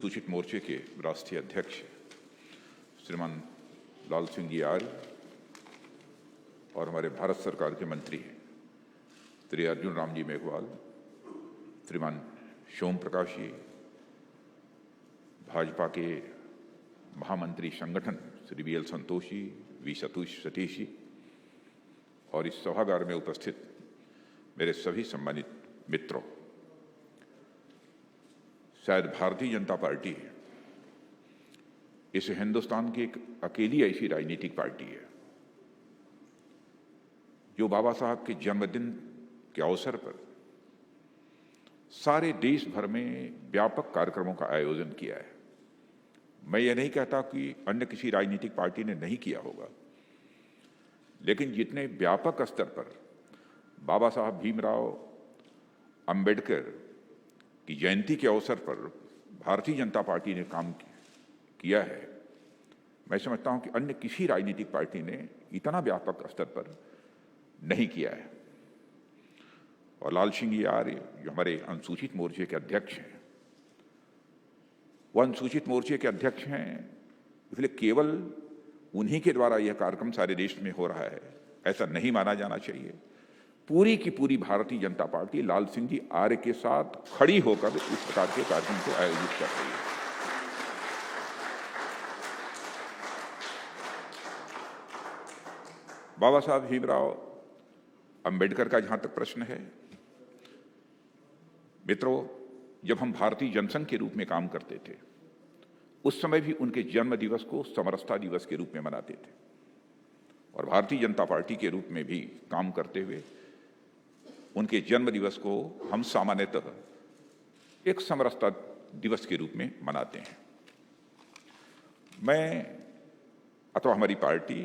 अनुसूचित मोर्चे के राष्ट्रीय अध्यक्ष श्रीमान लाल सिंह जी आर्य और हमारे भारत सरकार के मंत्री श्री अर्जुन राम जी मेघवाल, श्रीमान सोम प्रकाश जी, भाजपा के महामंत्री संगठन Shri V L Santosh ji, V Satish ji और इस सभागार में उपस्थित मेरे सभी सम्मानित मित्रों, शायद भारतीय जनता पार्टी इस हिंदुस्तान की एक अकेली ऐसी राजनीतिक पार्टी है जो बाबा साहब के जन्मदिन के अवसर पर सारे देश भर में व्यापक कार्यक्रमों का आयोजन किया है। मैं ये नहीं कहता कि अन्य किसी राजनीतिक पार्टी ने नहीं किया होगा, लेकिन जितने व्यापक स्तर पर बाबा साहब भीमराव अंबेडकर की जयंती के अवसर पर भारतीय जनता पार्टी ने काम किया है, मैं समझता हूं कि अन्य किसी राजनीतिक पार्टी ने इतना व्यापक स्तर पर नहीं किया है। और लाल सिंह जी आर्य जो हमारे अनुसूचित मोर्चे के अध्यक्ष हैं, वो अनुसूचित मोर्चे के अध्यक्ष हैं, इसलिए केवल उन्हीं के द्वारा यह कार्यक्रम सारे देश में हो रहा है ऐसा नहीं माना जाना चाहिए। पूरी की पूरी भारतीय जनता पार्टी लाल सिंह जी आर्य के साथ खड़ी होकर इस प्रकार के कार्यक्रम को आयोजित कर रही है। बाबा साहब भीमराव अंबेडकर का जहां तक प्रश्न है, मित्रों, जब हम भारतीय जनसंघ के रूप में काम करते थे उस समय भी उनके जन्म दिवस को समरसता दिवस के रूप में मनाते थे और भारतीय जनता पार्टी के रूप में भी काम करते हुए उनके जन्म दिवस को हम सामान्यतः एक समरसता दिवस के रूप में मनाते हैं। मैं अथवा हमारी पार्टी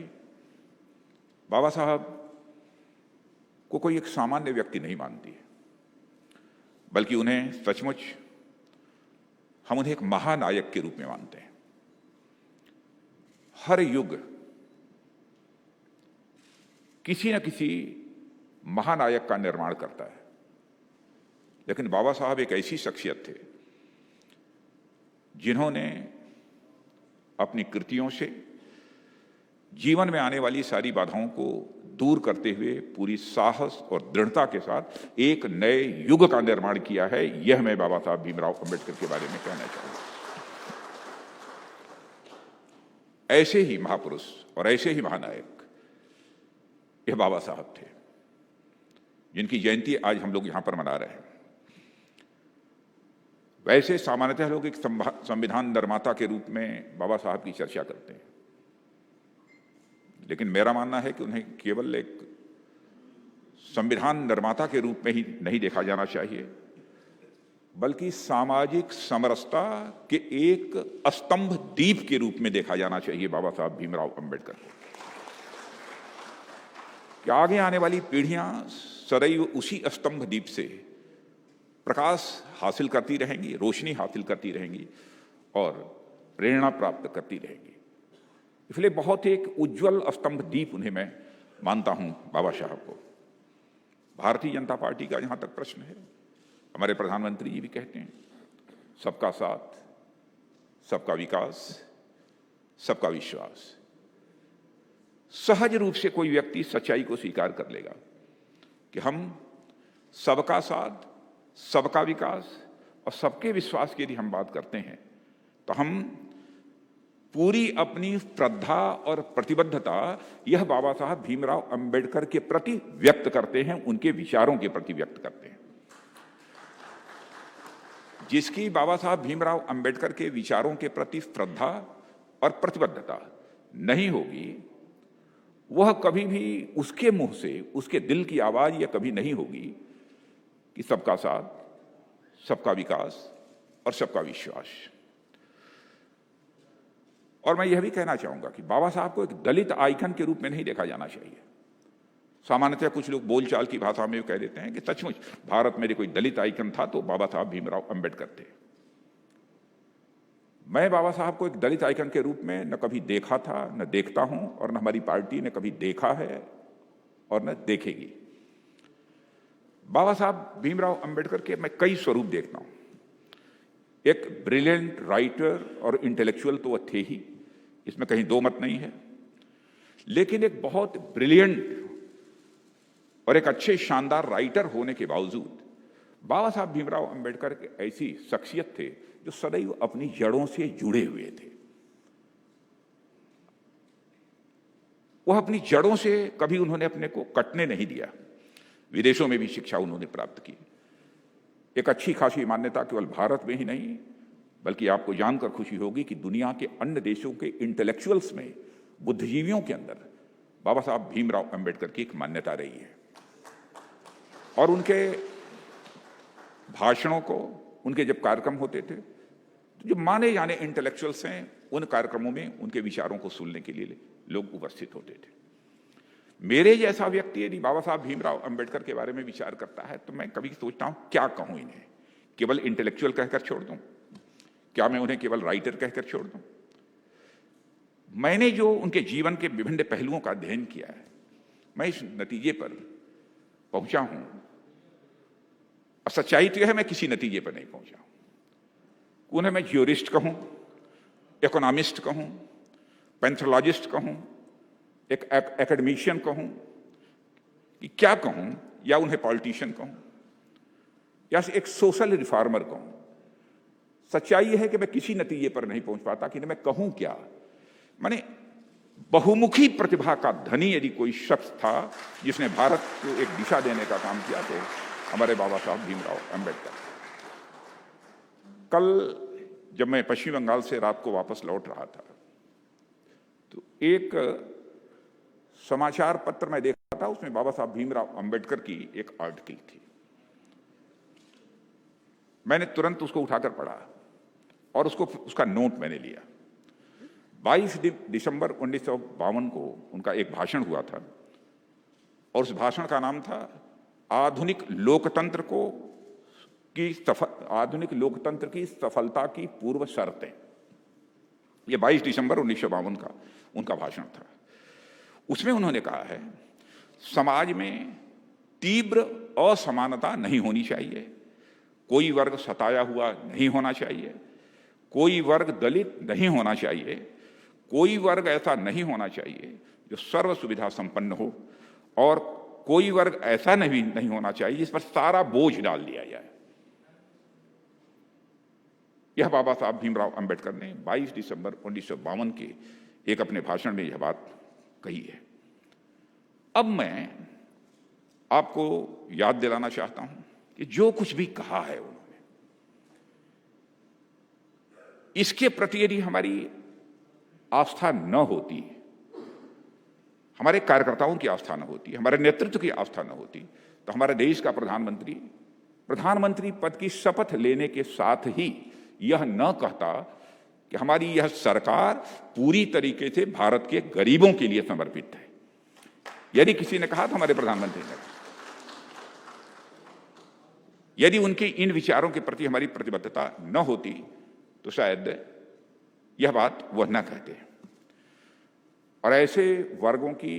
बाबा साहब को कोई एक सामान्य व्यक्ति नहीं मानती है, बल्कि उन्हें सचमुच हम उन्हें एक महानायक के रूप में मानते हैं। हर युग किसी न किसी महानायक का निर्माण करता है, लेकिन बाबा साहब एक ऐसी शख्सियत थे जिन्होंने अपनी कृतियों से जीवन में आने वाली सारी बाधाओं को दूर करते हुए पूरी साहस और दृढ़ता के साथ एक नए युग का निर्माण किया है। यह मैं बाबा साहब भीमराव अंबेडकर के बारे में कहना चाहूंगा। ऐसे ही महापुरुष और ऐसे ही महानायक यह बाबा साहब थे जिनकी जयंती आज हम लोग यहां पर मना रहे हैं। वैसे सामान्यतः लोग एक संविधान निर्माता के रूप में बाबा साहब की चर्चा करते हैं, लेकिन मेरा मानना है कि उन्हें केवल एक संविधान निर्माता के रूप में ही नहीं देखा जाना चाहिए, बल्कि सामाजिक समरसता के एक स्तंभ दीप के रूप में देखा जाना चाहिए बाबा साहब भीमराव अंबेडकर को। कि आगे आने वाली पीढ़ियां सदैव उसी स्तंभ दीप से प्रकाश हासिल करती रहेंगी, रोशनी हासिल करती रहेंगी और प्रेरणा प्राप्त करती रहेंगी। इसलिए बहुत एक उज्जवल स्तंभ दीप उन्हें मैं मानता हूं बाबा साहब को। भारतीय जनता पार्टी का जहां तक प्रश्न है, हमारे प्रधानमंत्री जी भी कहते हैं सबका साथ, सबका विकास, सबका विश्वास। सहज रूप से कोई व्यक्ति सच्चाई को स्वीकार कर लेगा कि हम सबका साथ, सबका विकास और सबके विश्वास की यदि हम बात करते हैं तो हम पूरी अपनी श्रद्धा और प्रतिबद्धता यह बाबा साहब भीमराव अंबेडकर के प्रति व्यक्त करते हैं, उनके विचारों के प्रति व्यक्त करते हैं। जिसकी बाबा साहब भीमराव अंबेडकर के विचारों के प्रति श्रद्धा और प्रतिबद्धता नहीं होगी, वह कभी भी उसके मुंह से उसके दिल की आवाज यह कभी नहीं होगी कि सबका साथ, सबका विकास और सबका विश्वास। और मैं यह भी कहना चाहूंगा कि बाबा साहब को एक दलित आइकन के रूप में नहीं देखा जाना चाहिए। सामान्यतः कुछ लोग बोलचाल की भाषा में कह देते हैं कि सचमुच भारत में कोई दलित आइकन था तो बाबा साहब भीमराव अंबेडकर थे। मैं बाबा साहब को एक दलित आइकन के रूप में न कभी देखा था, न देखता हूं और न हमारी पार्टी ने कभी देखा है और न देखेगी। बाबा साहब भीमराव अंबेडकर के मैं कई स्वरूप देखता हूं। एक ब्रिलियंट राइटर और इंटेलेक्चुअल तो वो थे ही, इसमें कहीं दो मत नहीं है, लेकिन एक बहुत ब्रिलियंट और एक अच्छे शानदार राइटर होने के बावजूद बाबा साहब भीमराव अंबेडकर के ऐसी शख्सियत थे जो सदैव अपनी जड़ों से जुड़े हुए थे। वह अपनी जड़ों से कभी उन्होंने अपने को कटने नहीं दिया। विदेशों में भी शिक्षा उन्होंने प्राप्त की। एक अच्छी खासी मान्यता केवल भारत में ही नहीं, बल्कि आपको जानकर खुशी होगी कि दुनिया के अन्य देशों के इंटेलेक्चुअल्स में, बुद्धिजीवियों के अंदर बाबा साहब भीमराव अंबेडकर की एक मान्यता रही है। और उनके भाषणों को, उनके जब कार्यक्रम होते थे, तो जो माने जाने इंटेलेक्चुअल्स हैं, उन कार्यक्रमों में उनके विचारों को सुनने के लिए लोग उपस्थित होते थे। मेरे जैसा व्यक्ति यदि बाबा साहब भीमराव अंबेडकर के बारे में विचार करता है तो मैं कभी सोचता हूं क्या कहूं इन्हें, केवल इंटेलेक्चुअल कहकर छोड़ दूं? क्या मैं उन्हें केवल राइटर कहकर छोड़ दूं? मैंने जो उनके जीवन के विभिन्न पहलुओं का अध्ययन किया है, मैं इस नतीजे पर पहुंचा हूं। अब सच्चाई तो यह है मैं किसी नतीजे पर नहीं पहुंचा हूं। उन्हें मैं ज्यूरिस्ट कहूं, इकोनॉमिस्ट कहूं, पैंथोलॉजिस्ट कहूं, एक एकेडमिशियन कहूं, कि क्या कहूं, या उन्हें पॉलिटिशियन कहूं, या एक सोशल रिफॉर्मर कहूं। सच्चाई है कि मैं किसी नतीजे पर नहीं पहुंच पाता कि मैं कहूं क्या। माने बहुमुखी प्रतिभा का धनी यदि कोई शख्स था जिसने भारत को एक दिशा देने का काम किया तो हमारे बाबा साहब भीमराव अंबेडकर। कल जब मैं पश्चिम बंगाल से रात को वापस लौट रहा था तो एक समाचार पत्र में देख रहा था, उसमें बाबा साहब भीमराव अंबेडकर की एक आर्टिकल थी। मैंने तुरंत उसको उठाकर पढ़ा और उसका नोट मैंने लिया। 22 दिसंबर 1952 को उनका एक भाषण हुआ था और उस भाषण का नाम था आधुनिक लोकतंत्र की सफलता की पूर्व शर्तें। यह 22 दिसंबर 1952 का उनका भाषण था। उसमें उन्होंने कहा है, समाज में तीव्र असमानता नहीं होनी चाहिए, कोई वर्ग सताया हुआ नहीं होना चाहिए, कोई वर्ग दलित नहीं होना चाहिए, कोई वर्ग ऐसा नहीं होना चाहिए जो सर्व सुविधा संपन्न हो, और कोई वर्ग ऐसा नहीं होना चाहिए जिस पर सारा बोझ डाल दिया जाए। यह बाबा साहब भीमराव अंबेडकर ने 22 दिसंबर 1952 के एक अपने भाषण में यह बात कही है। अब मैं आपको याद दिलाना चाहता हूं कि जो कुछ भी कहा है उन्होंने, इसके प्रति यदि हमारी आस्था न होती, हमारे कार्यकर्ताओं की आस्था न होती, हमारे नेतृत्व की आस्था न होती, तो हमारे देश का प्रधानमंत्री पद की शपथ लेने के साथ ही यह न कहता कि हमारी यह सरकार पूरी तरीके से भारत के गरीबों के लिए समर्पित है। यदि किसी ने कहा तो हमारे प्रधानमंत्री ने, यदि उनके इन विचारों के प्रति हमारी प्रतिबद्धता न होती तो शायद यह बात वह न कहते। और ऐसे वर्गों की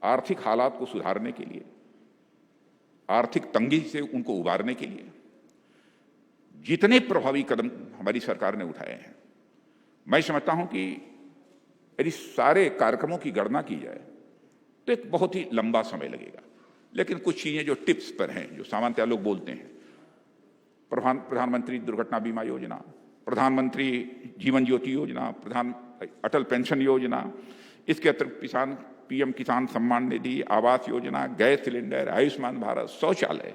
आर्थिक हालात को सुधारने के लिए, आर्थिक तंगी से उनको उबारने के लिए जितने प्रभावी कदम हमारी सरकार ने उठाए हैं, मैं समझता हूं कि यदि सारे कार्यक्रमों की गणना की जाए तो एक बहुत ही लंबा समय लगेगा। लेकिन कुछ चीजें जो टिप्स पर हैं, जो सामान्यतः लोग बोलते हैं, प्रधानमंत्री दुर्घटना बीमा योजना, प्रधानमंत्री जीवन ज्योति योजना, अटल पेंशन योजना, इसके अतिरिक्त पीएम किसान सम्मान निधि, आवास योजना, गैस सिलेंडर, आयुष्मान भारत, शौचालय,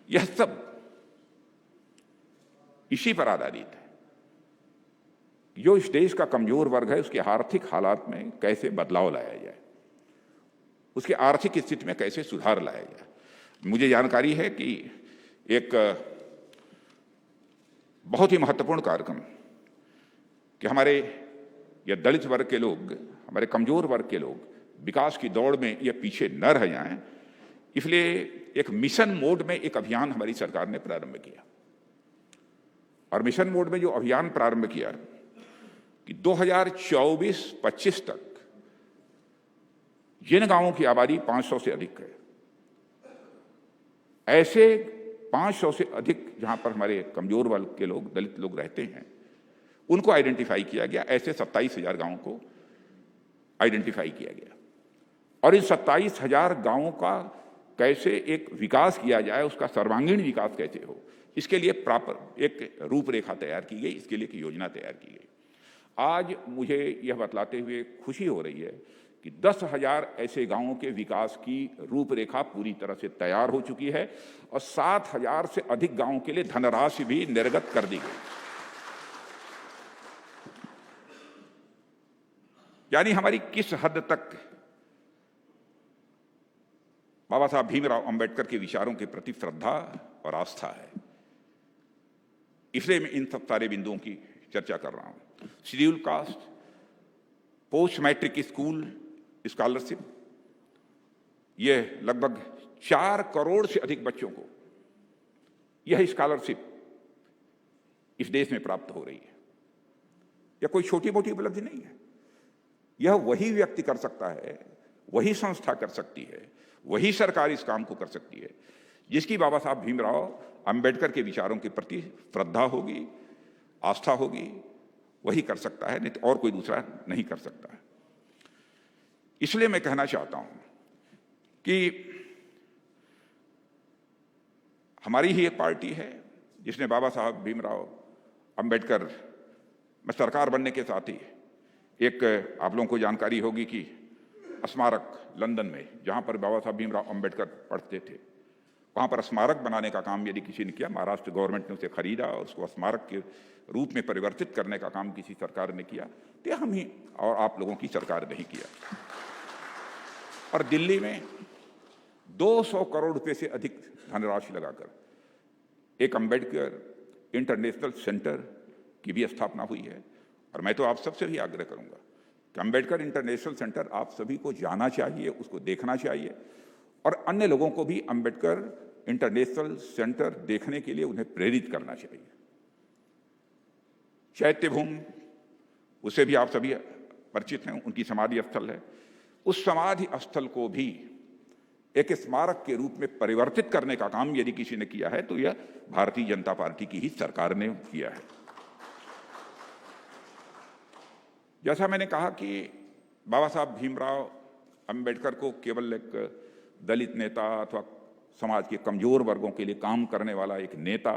यह सब इसी पर आधारित है। जो इस देश का कमजोर वर्ग है उसके आर्थिक हालात में कैसे बदलाव लाया जाए, उसकी आर्थिक स्थिति में कैसे सुधार लाया जाए। मुझे जानकारी है कि एक बहुत ही महत्वपूर्ण कार्यक्रम कि हमारे या दलित वर्ग के लोग, हमारे कमजोर वर्ग के लोग विकास की दौड़ में ये पीछे न रह जाएं, इसलिए एक मिशन मोड में एक अभियान हमारी सरकार ने प्रारंभ किया। और मिशन मोड में जो अभियान प्रारंभ किया कि 2024-25 तक जिन गांवों की आबादी 500 से अधिक है, ऐसे 500 से अधिक जहां पर हमारे कमजोर वर्ग के लोग, दलित लोग रहते हैं, उनको आइडेंटिफाई किया गया। ऐसे 27,000 गांवों को आइडेंटिफाई किया गया और इन 27,000 गांवों का कैसे एक विकास किया जाए, उसका सर्वांगीण विकास कैसे हो, इसके लिए प्रॉपर एक रूपरेखा तैयार की गई, इसके लिए एक योजना तैयार की गई। आज मुझे यह बतलाते हुए खुशी हो रही है कि 10,000 ऐसे गांवों के विकास की रूपरेखा पूरी तरह से तैयार हो चुकी है और 7,000 से अधिक गांवों के लिए धनराशि भी निर्गत कर दी गई। यानी हमारी किस हद तक बाबा साहब भीमराव अंबेडकर के विचारों के प्रति श्रद्धा और आस्था है, इसलिए मैं इन सब सारे बिंदुओं की चर्चा कर रहा हूं। Schedule caste, post matric school scholarship, यह लगभग 4 करोड़ से अधिक बच्चों को यह स्कॉलरशिप इस देश में प्राप्त हो रही है। यह कोई छोटी मोटी उपलब्धि नहीं है। यह वही व्यक्ति कर सकता है, वही संस्था कर सकती है, वही सरकार इस काम को कर सकती है जिसकी बाबा साहब भीमराव अंबेडकर के विचारों के प्रति श्रद्धा होगी, आस्था होगी। वही कर सकता है, नहीं तो और कोई दूसरा नहीं कर सकता है। इसलिए मैं कहना चाहता हूं कि हमारी ही एक पार्टी है जिसने बाबा साहब भीमराव अंबेडकर में सरकार बनने के साथ ही एक, आप लोगों को जानकारी होगी कि स्मारक लंदन में, जहां पर बाबा साहब भीमराव अंबेडकर पढ़ते थे, वहां पर स्मारक बनाने का काम यदि किसी ने किया, महाराष्ट्र गवर्नमेंट ने उसे खरीदा और उसको स्मारक के रूप में परिवर्तित करने का काम किसी सरकार ने किया, तो हम ही और आप लोगों की सरकार नहीं किया। और दिल्ली में 200 करोड़ रुपए से अधिक धनराशि लगाकर एक अंबेडकर इंटरनेशनल सेंटर की भी स्थापना हुई है। और मैं तो आप सबसे भी आग्रह करूंगा कि अंबेडकर इंटरनेशनल सेंटर आप सभी को जाना चाहिए, उसको देखना चाहिए और अन्य लोगों को भी अंबेडकर इंटरनेशनल सेंटर देखने के लिए उन्हें प्रेरित करना चाहिए। चैत्य भूमि, उससे भी आप सभी परिचित हैं, उनकी समाधि स्थल है। उस समाधि स्थल को भी एक स्मारक के रूप में परिवर्तित करने का काम यदि किसी ने किया है तो यह भारतीय जनता पार्टी की ही सरकार ने किया है। जैसा मैंने कहा कि बाबा साहब भीमराव अंबेडकर को केवल एक दलित नेता अथवा समाज के कमजोर वर्गों के लिए काम करने वाला एक नेता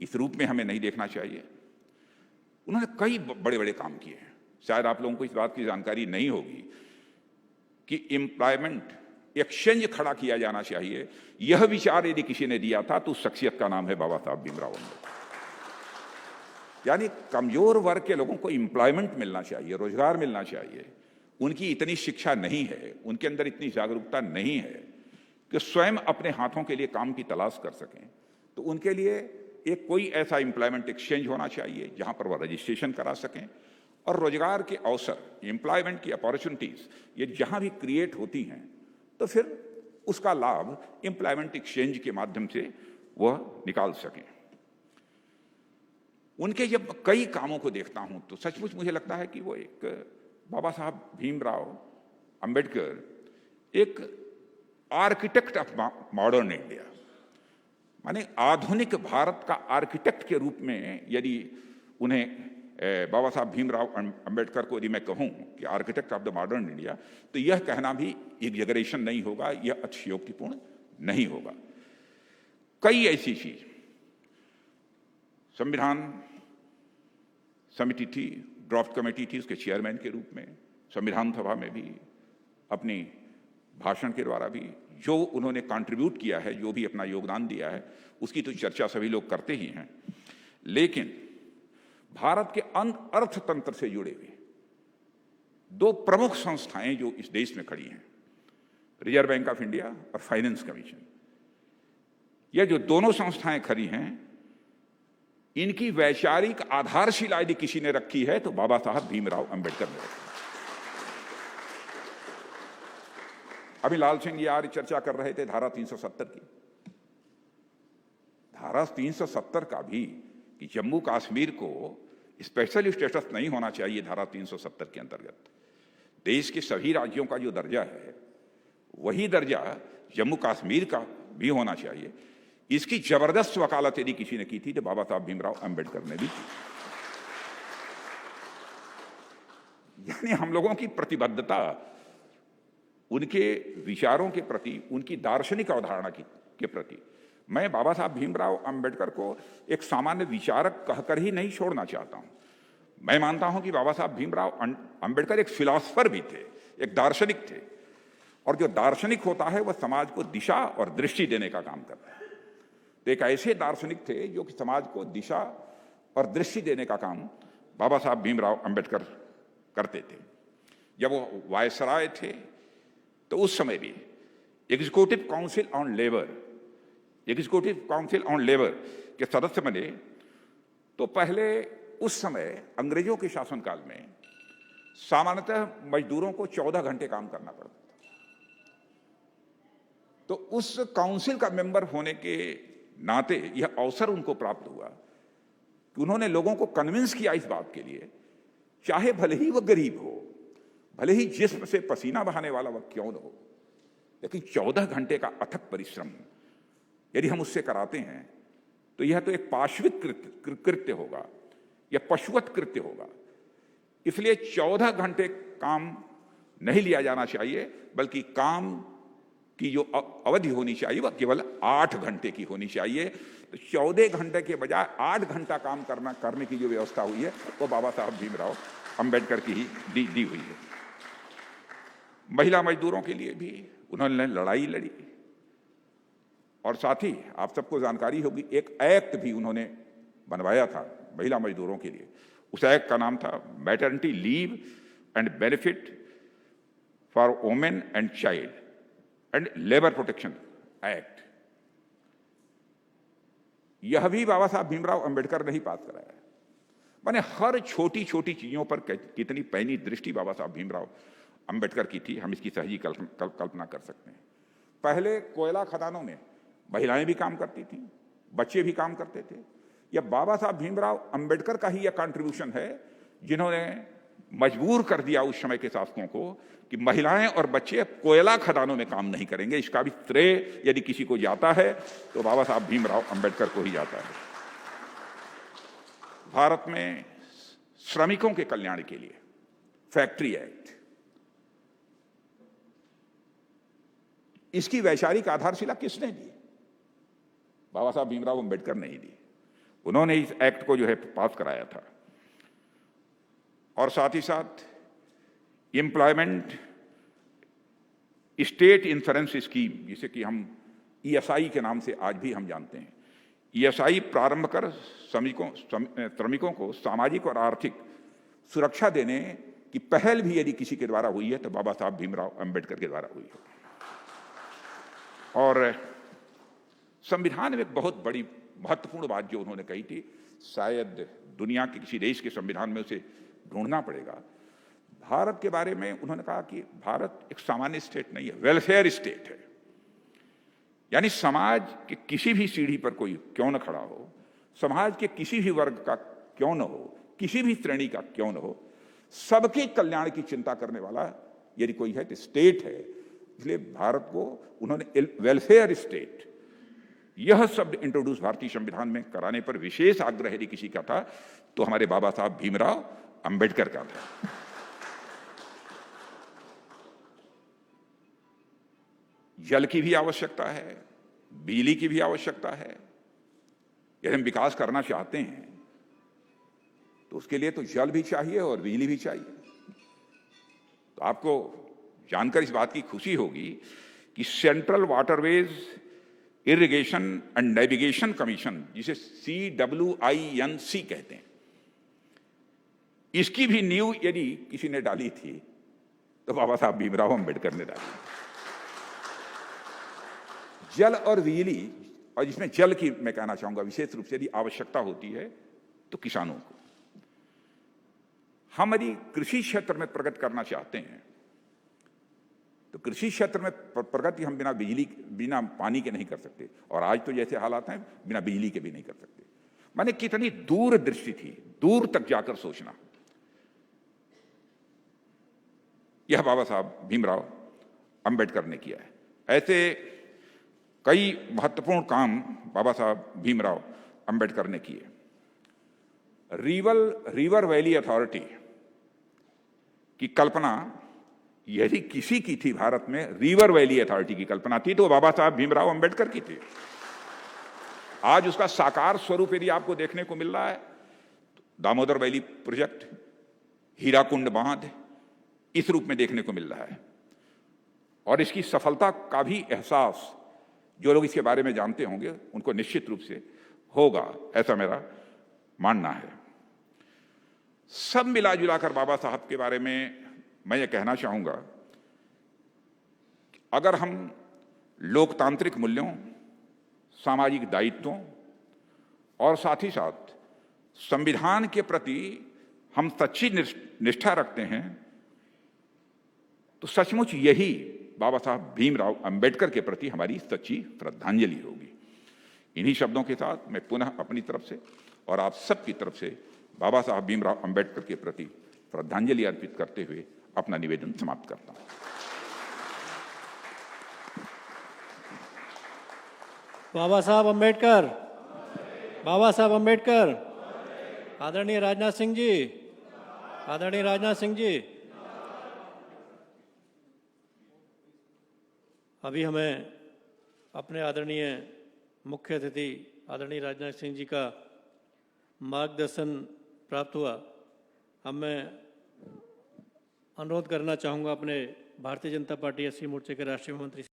इस रूप में हमें नहीं देखना चाहिए। उन्होंने कई बड़े बड़े काम किए हैं। शायद आप लोगों को इस बात की जानकारी नहीं होगी कि एम्प्लॉयमेंट एक्सचेंज खड़ा किया जाना चाहिए। यह विचार यदि किसी ने दिया था तो उस शख्सियत का नाम है बाबा साहब भीमराव अंबेडकर। यानी कमजोर वर्ग के लोगों को एम्प्लॉयमेंट मिलना चाहिए, रोजगार मिलना चाहिए। उनकी इतनी शिक्षा नहीं है, उनके अंदर इतनी जागरूकता नहीं है कि स्वयं अपने हाथों के लिए काम की तलाश कर सकें। तो उनके लिए एक कोई ऐसा एम्प्लॉयमेंट एक्सचेंज होना चाहिए जहां पर वह रजिस्ट्रेशन करा सकें और रोजगार के अवसर, एम्प्लॉयमेंट की अपॉर्चुनिटीज ये जहां भी क्रिएट होती हैं तो फिर उसका लाभ एम्प्लॉयमेंट एक्सचेंज के माध्यम से वह निकाल सकें। उनके जब कई कामों को देखता हूं तो सचमुच मुझे लगता है कि वो एक बाबा साहब भीमराव अंबेडकर एक आर्किटेक्ट ऑफ मॉडर्न इंडिया, माने आधुनिक भारत का आर्किटेक्ट के रूप में यदि उन्हें बाबा साहब भीमराव अंबेडकर को यदि मैं कहूं कि architect of the modern India, तो यह कहना भी एग्जैगरेशन नहीं होगा, यह अतिशयोक्तिपूर्ण नहीं होगा। कई ऐसी चीज, संविधान समिति थी, ड्राफ्ट कमेटी थी, उसके चेयरमैन के रूप में, संविधान सभा में भी, अपनी भाषण के द्वारा भी जो उन्होंने कंट्रीब्यूट किया है, जो भी अपना योगदान दिया है, उसकी तो चर्चा सभी लोग करते ही हैं। लेकिन भारत के अर्थतंत्र से जुड़े हुए दो प्रमुख संस्थाएं जो इस देश में खड़ी हैं, रिजर्व बैंक ऑफ इंडिया और फाइनेंस कमीशन, यह जो दोनों संस्थाएं खड़ी हैं, इनकी वैचारिक आधारशिला यदि किसी ने रखी है तो बाबा साहब भीमराव अंबेडकर ने रखी। अभी लाल सिंह यार चर्चा कर रहे थे धारा 370 की। धारा 370 का भी कि जम्मू कश्मीर को स्पेशल स्टेटस नहीं होना चाहिए, धारा 370 के अंतर्गत देश के सभी राज्यों का जो दर्जा है वही दर्जा जम्मू कश्मीर का भी होना चाहिए। इसकी जबरदस्त वकालत यदि किसी ने की थी तो बाबा साहब भीमराव अंबेडकर ने भी की। यानी हम लोगों की प्रतिबद्धता उनके विचारों के प्रति, उनकी दार्शनिक अवधारणा के प्रति, मैं बाबा साहब भीमराव अंबेडकर को एक सामान्य विचारक कहकर ही नहीं छोड़ना चाहता हूं। मैं मानता हूं कि बाबा साहब भीमराव अंबेडकर एक फिलॉसफर भी थे, एक दार्शनिक थे, और जो दार्शनिक होता है वह समाज को दिशा और दृष्टि देने का काम करता है। तो एक ऐसे दार्शनिक थे जो कि समाज को दिशा और दृष्टि देने का काम बाबा साहब भीमराव अंबेडकर करते थे। जब वो वायसराय थे तो उस समय भी एग्जीक्यूटिव काउंसिल ऑन लेबर के सदस्य बने, तो पहले उस समय अंग्रेजों के शासनकाल में सामान्यतः मजदूरों को 14 घंटे काम करना पड़ता था। तो उस काउंसिल का मेंबर होने के नाते यह अवसर उनको प्राप्त हुआ कि उन्होंने लोगों को कन्विंस किया इस बात के लिए, चाहे भले ही वह गरीब हो, भले ही जिस्म से पसीना बहाने वाला वह क्यों न हो, लेकिन 14 घंटे का अथक परिश्रम यदि हम उससे कराते हैं तो यह तो एक पाशविक कृत्य होगा या पशुवत कृत्य होगा। इसलिए 14 घंटे काम नहीं लिया जाना चाहिए, बल्कि काम की जो अवधि होनी चाहिए वह केवल 8 घंटे की होनी चाहिए। तो 14 घंटे के बजाय 8 घंटा काम करने की जो व्यवस्था हुई है वो बाबा साहब भीमराव अंबेडकर की ही दी हुई है। महिला मजदूरों के लिए भी उन्होंने लड़ाई लड़ी, और साथ ही आप सबको जानकारी होगी एक एक्ट भी उन्होंने बनवाया था महिला मजदूरों के लिए। उस एक्ट का नाम था maternity leave and benefit for women and child and labour protection act. यह भी बाबा साहब भीमराव अंबेडकर ने ही पास कराया है। माने हर छोटी छोटी चीजों पर कितनी पैनी दृष्टि बाबा साहब भीमराव अंबेडकर की थी, हम इसकी सहजी कल्पना कर सकते हैं। पहले कोयला खदानों में महिलाएं भी काम करती थी, बच्चे भी काम करते थे। यह बाबा साहब भीमराव अंबेडकर का ही यह कंट्रीब्यूशन है जिन्होंने मजबूर कर दिया उस समय के शासकों को कि महिलाएं और बच्चे कोयला खदानों में काम नहीं करेंगे। इसका भी श्रेय यदि किसी को जाता है तो बाबा साहब भीमराव अंबेडकर को ही जाता है। भारत में श्रमिकों के कल्याण के लिए फैक्ट्री एक्ट, इसकी वैचारिक आधारशिला किसने दी? बाबा साहब भीमराव अंबेडकर ने ही दी। उन्होंने इस एक्ट को जो है पास कराया था। और साथ ही साथ एम्प्लॉयमेंट स्टेट इंश्योरेंस स्कीम, जिसे कि हम ईएसआई के नाम से आज भी हम जानते हैं, ईएसआई प्रारंभ कर श्रमिकों को सामाजिक और आर्थिक सुरक्षा देने की पहल भी यदि किसी के द्वारा हुई है तो बाबा साहब भीमराव अंबेडकर के द्वारा हुई है। और संविधान में एक बहुत बड़ी महत्वपूर्ण बात जो उन्होंने कही थी, शायद दुनिया के किसी देश के संविधान में उसे ढूंढना पड़ेगा। भारत के बारे में उन्होंने कहा कि भारत एक सामान्य स्टेट नहीं है, वेलफेयर स्टेट है। यानी समाज के किसी भी सीढ़ी पर कोई क्यों न खड़ा हो, समाज के किसी भी वर्ग का क्यों न हो, किसी भी श्रेणी का क्यों न हो, सबके कल्याण की चिंता करने वाला यदि कोई है तो स्टेट है। इसलिए भारत को उन्होंने वेलफेयर स्टेट यह शब्द इंट्रोड्यूस भारतीय संविधान में कराने पर विशेष आग्रह यदि किसी का था तो हमारे बाबा साहब भीमराव अंबेडकर का था। जल की भी आवश्यकता है, बिजली की भी आवश्यकता है। यदि हम विकास करना चाहते हैं तो उसके लिए तो जल भी चाहिए और बिजली भी चाहिए। तो आपको जानकर इस बात की खुशी होगी कि central waterways irrigation and navigation commission, जिसे CWINC कहते हैं, इसकी भी नींव यदि किसी ने डाली थी तो बाबा साहब भीमराव अंबेडकर ने डाली। जल और बिजली, और जिसमें जल की मैं कहना चाहूंगा विशेष रूप से यदि आवश्यकता होती है तो किसानों को। हम यदि कृषि क्षेत्र में प्रगति करना चाहते हैं तो कृषि क्षेत्र में प्रगति हम बिना पानी के नहीं कर सकते, और आज तो जैसे हालात हैं बिना बिजली के भी नहीं कर सकते। माने कितनी दूर दृष्टि थी, दूर तक जाकर सोचना। यह बाबा साहब भीमराव अंबेडकर ने किया है। ऐसे कई महत्वपूर्ण काम बाबा साहब भीमराव अंबेडकर ने किए। रिवर वैली अथॉरिटी की कल्पना यदि किसी की थी भारत में, रिवर वैली अथॉरिटी की कल्पना थी, तो बाबा साहब भीमराव अंबेडकर की थी। आज उसका साकार स्वरूप यदि आपको देखने को मिल रहा है, दामोदर वैली प्रोजेक्ट, हीराकुंड बांध इस रूप में देखने को मिल रहा है। और इसकी सफलता का भी एहसास जो लोग इसके बारे में जानते होंगे उनको निश्चित रूप से होगा, ऐसा मेरा मानना है। सब मिला जुलाकर बाबा साहब के बारे में मैं ये कहना चाहूंगा, अगर हम लोकतांत्रिक मूल्यों, सामाजिक दायित्वों और साथ ही साथ संविधान के प्रति हम सच्ची निष्ठा रखते हैं, तो सचमुच यही बाबा साहब भीमराव अंबेडकर के प्रति हमारी सच्ची श्रद्धांजलि होगी। इन्हीं शब्दों के साथ मैं पुनः अपनी तरफ से और आप सबकी तरफ से बाबा साहब भीमराव अंबेडकर के प्रति श्रद्धांजलि अर्पित करते हुए अपना निवेदन समाप्त करता हूं। बाबा साहब अंबेडकर, बाबा साहब अंबेडकर। आदरणीय राजनाथ सिंह जी, आदरणीय राजनाथ सिंह जी। अभी हमें अपने आदरणीय मुख्य अतिथि आदरणीय राजनाथ सिंह जी का मार्गदर्शन प्राप्त हुआ। अब मैं अनुरोध करना चाहूँगा अपने भारतीय जनता पार्टी एससी मोर्चे के राष्ट्रीय महामंत्री